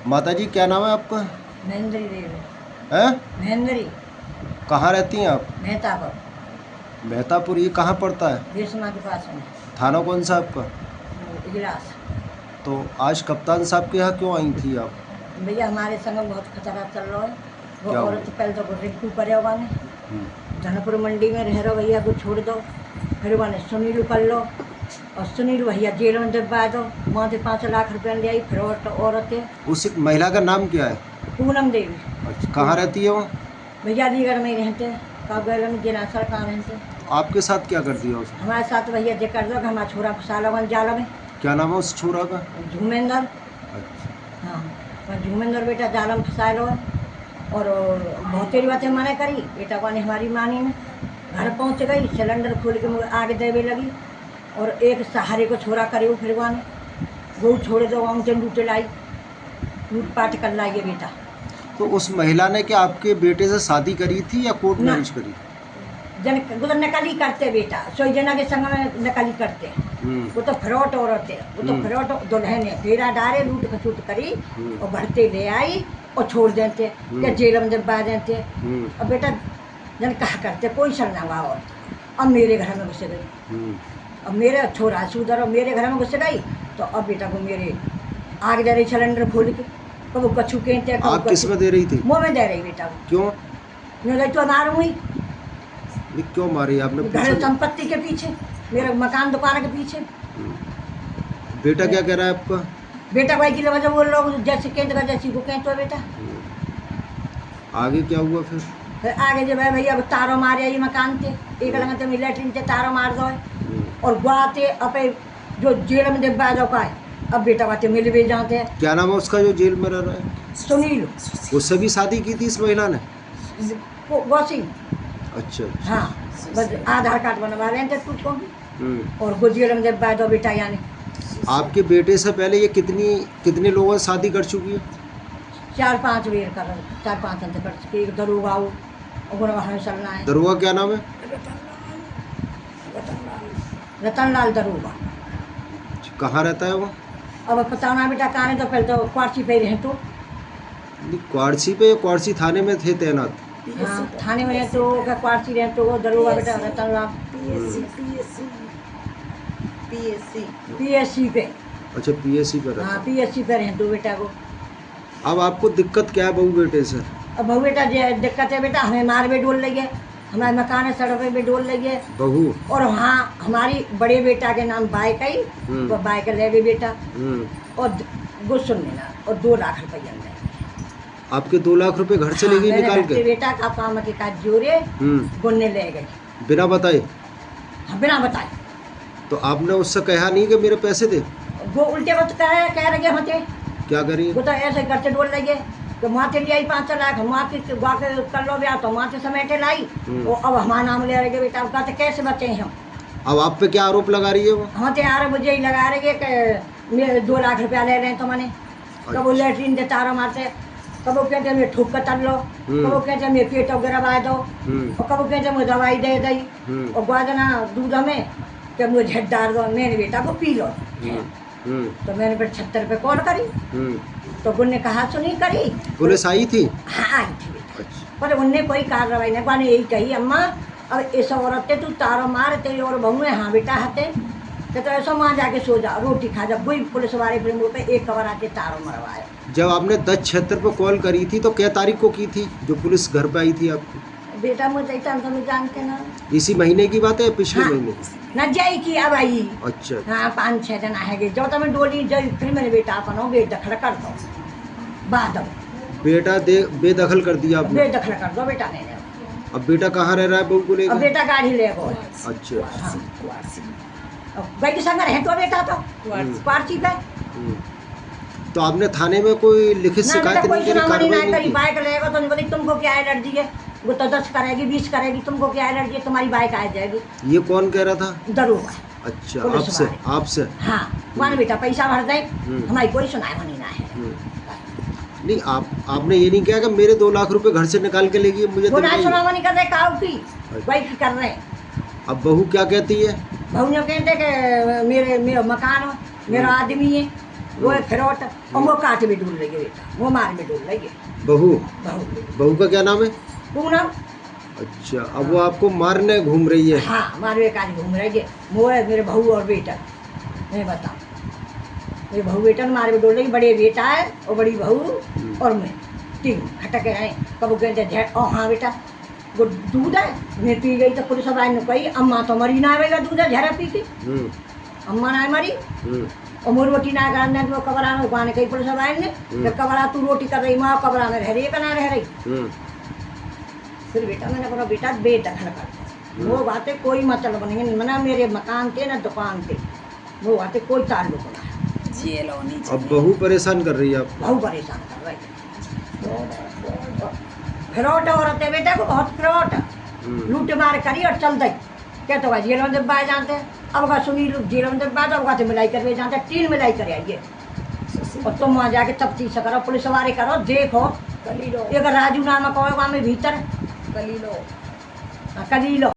माता जी क्या नाम है आपका? महेंद्री देवी। हैं? महेंद्री। कहाँ रहती हैं आप? मेहतापुर। मेहतापुर, ये कहाँ पड़ता है? बीसमा के पास में। थाना कौन सा आपका? इगलास। तो आज कप्तान साहब के यहाँ क्यों आई थी आप? भैया हमारे संग बहुत खतरा चल रहा है। वो क्या औरत हुआ? पहले तो रिंकू करे होगा ने हम्म, धनपुर मंडी में रह रहो भैया को छोड़ दो, फिर वाने सुनील कर लो और सुनील भैया जेल में दबा दो, वहाँ से 5 लाख रुपया ले आई। फिर औरत है उस महिला का नाम क्या है? पूनम देवी। अच्छा, कहाँ रहती है वो? भैया अलीगढ़ में ही रहते हैं, काबगैल में जिला सर कहाँ रहते हैं। आपके साथ क्या कर दिया उसने? हमारे साथ भैया जे कर दो कि हमारा छोरा फंसा लो जाल में। क्या नाम है उस छोरा का? झूमेंद्र। अच्छा, हाँ, और झूमेंद्र बेटा जाल में फंसा लो और बहुत तेरी बातें मना करी। बेटा को ने हमारी मानी ने घर पहुँच गई, सिलेंडर खोल के मुझे आग देवे लगी और एक सहारे को छोरा करे वो। फिर वहाँ वो छोड़ दो, वहाँ से लूट लाई, लूटपाट कर लाई ये बेटा। तो उस महिला ने क्या आपके बेटे से शादी करी थी या कोर्ट ना। मैरिज करी? जन गुजर नकली करते बेटा, सोई जना के संग में नकली करते। वो तो फ्रॉड औरत है, वो तो फ्रॉड दुल्हन है। फेरा डारे लूट खसूट करी और भरते ले आई और छोड़ देते या जेल में दबा देते। अब बेटा जन कहा करते कोई शरणा और अब मेरे घर में घुस गई। अब मेरे छोरा सुधर और मेरे घर में घुस गई तो अब बेटा को मेरे आग दे रही सिलेंडर खोल के। कब कछू कहते आप किस में दे रही थी? मुँह में दे रही बेटा को। क्यों? मैं तो मारूँ ही ये क्यों मारी आपने? घर संपत्ति के पीछे, मेरे मकान दुकान के पीछे। बेटा क्या कह रहा है आपका? बेटा भाई की वजह वो लोग जैसे कहते जैसी को कहते हो बेटा। आगे क्या हुआ फिर? फिर आगे जब है भैया तारों मारे ये मकान थे, एक लगा तो लैट्रिन से तारों मार दो और गुआते अपे जो जेल में दबा दो का। अब बेटा बातें मिल भी जाते हैं। क्या नाम है उसका जो जेल में रह रहा है? सुनील। उससे भी शादी की थी इस महिला ने? वॉशिंग। अच्छा, अच्छा। हाँ, बस आधार कार्ड बनवा लें थे तुझको और वो जेल में दबा दो बेटा। यानी आपके बेटे से पहले ये कितने लोगों से शादी कर चुकी है? 4-5 बेर कर 4-5 अंत कर चुके। एक दरोगा हो और वहाँ चलना है। दरोगा क्या नाम है? रतनलाल दरोगा। कहाँ रहता है वो? अब पता ना बेटा कहाँ है, तो पहले तो क्वार्ची पे रहे तो। क्वार्सी पे? क्वार्सी थाने में थे तैनात? हाँ, थाने में रहे तो क्वार्ची रहे तो वो दरोगा बेटा रतनलाल। पीएससी पे। अच्छा, पीएससी पे रहता हाँ, है। पीएससी पे रहे तो बेटा को। अब आपको दिक्कत क्या है बहू बेटे से? अब बहू बेटा दिक्कत है बेटा, हमें मार भी डोल लगे, हमारे मकान है सड़क पे भी डोल लगे। बहू? और हाँ, हमारी बड़े बेटा के नाम बाइक आई, वो बाइक ले गई बेटा और वो सुन लेना और 2 लाख रुपया ले। आपके 2 लाख रुपए घर से ले गई निकाल के? बेटा का काम के काज जोरे गुन्ने ले गई बिना बताए? हाँ, बिना बताए। तो आपने उससे कहा नहीं कि मेरे पैसे दे? वो उल्टे वक्त कह रहे होते क्या करिए? वो तो ऐसे करते डोल लगे तो माते ले आई 5 लाख, माते कर लो ब्याह तो माते समेटे लाई। वो अब हमारा नाम ले रहे बेटा, अब कहते कैसे बचे हम। अब आप पे क्या आरोप लगा रही है वो? हम तो यार मुझे ही लगा रहे कि मेरे 2 लाख रुपया ले रहे हैं तो मैंने। कब वो लैट्रिन दे तारा मारते, कब वो कहते मैं ठोक कर तल लो, कब वो कहते मैं पेट वगैरह बा दो और कब वो कहते मुझे दवाई दे दी और गुआ देना दूध में कि मुझे झट डाल दो, मैंने बेटा को पी लो। तो मैंने फिर 76 पे कॉल करी तो उनने कहा सुनी करी। पुलिस आई थी? हाँ, आई थी बेटा। अच्छा। पर उनने कोई कार्रवाई नहीं पाने, यही कही अम्मा अब ऐसा औरतें तू तारो मार तेरी और बहू है। हाँ बेटा हते तो ऐसा वहाँ जाके सो जा, रोटी खा जा। वही पुलिस वाले फिर मुँह पे एक कवर आके तारो मरवाए। जब आपने 1076 पे कॉल करी थी तो क्या तारीख को की थी जो पुलिस घर पे आई थी आपकी? बेटा मुझे तो जानते ना, इसी महीने की बात है? पिछले हाँ, महीने? न जाई की अब आई। अच्छा। हाँ, 5-6 दिन आएगी जो तो मैं डोली जब फिर मेरे बेटा अपन हो बेदखल कर दो बाद बेटा बेदखल कर दिया आपने? बेदखल कर दो बेटा ने। अब बेटा कहाँ रह रहा है बहू को अब लेकर? बेटा गाड़ी ले गो। अच्छा। हाँ, भाई के संग रहे तो बेटा तो क्वार्ची पे। तो आपने थाने में कोई लिखित ना शिकायत बेटा कोई नहीं करी, सुनामनी कार्रवाई नहीं करी। नहीं की? बाइक लेगा तो नहीं बोली तुमको क्या एलर्जी है, वो तो 10 करेगी 20 करेगी, तुमको क्या एलर्जी है, तुम्हारी बाइक आ जाएगी। ये कौन कह रहा था? दरोगा। अच्छा, पुलिस आपसे? वाले। आपसे? हाँ, मान बेटा पैसा भर दे, हमारी कोई सुनाई होनी ना है। नहीं, आपने ये नहीं किया कि मेरे 2 लाख रुपए घर से निकाल के ले गई मुझे वो ना दिलवाइए? सुनामनी कर रहे काऊ की, वही कर रहे। अब बहू क्या कहती है? बहू ने कहते कि मेरा मकान हो, मेरा आदमी है, वो है फिरौट, और वो काट में डूल रही है बेटा, वो मार में डूल रही है बहू बहू। बहू का क्या नाम है? पूनम। अच्छा, अब वो आपको मारने घूम रही है? हाँ, मारवे काज घूम रही है। वो है मेरे बहू और बेटा, मैं बता, मेरे बहू बेटा मारे में डोल रही, बड़े बेटा है और बड़ी बहू और मैं, तीन खटके हैं। कब कहते ओ हाँ बेटा वो दूध है, मैं पी गई तो पुलिस वाले ने कही अम्मा तो मरी ना आवेगा दूध है झरा पी के, अम्मा ना मरी। और मोर रोटी ना करने तो कबरा में उगाने कही पुलिस वाले ने, तो कबरा तू रोटी कर रही माँ कबरा में रह रही है बना रह रही। फिर बेटा मैंने बोला बेटा बेदखल कर, वो बातें कोई मतलब नहीं, मना मेरे मकान थे ना दुकान थे, वो बातें कोई ताल्लुक ना है। जेल होनी अब चाहिए। बहू परेशान कर रही है आपको? बहू परेशान कर रही है। फिरौट औरत है बेटा को, बहुत फिरौट, लूट मार करी और चल दी। क्या तो जेल में दबा जानते हैं, अब का सुनी जेल में दबा तो अब मिलाई कर जानते हैं, 3 मिलाई कर आइए और तुम वहाँ जाके तफ्तीश करो, पुलिस वाले करो, देखो कली लो, एक राजू नामक होगा में भीतर कली लो। कली लो।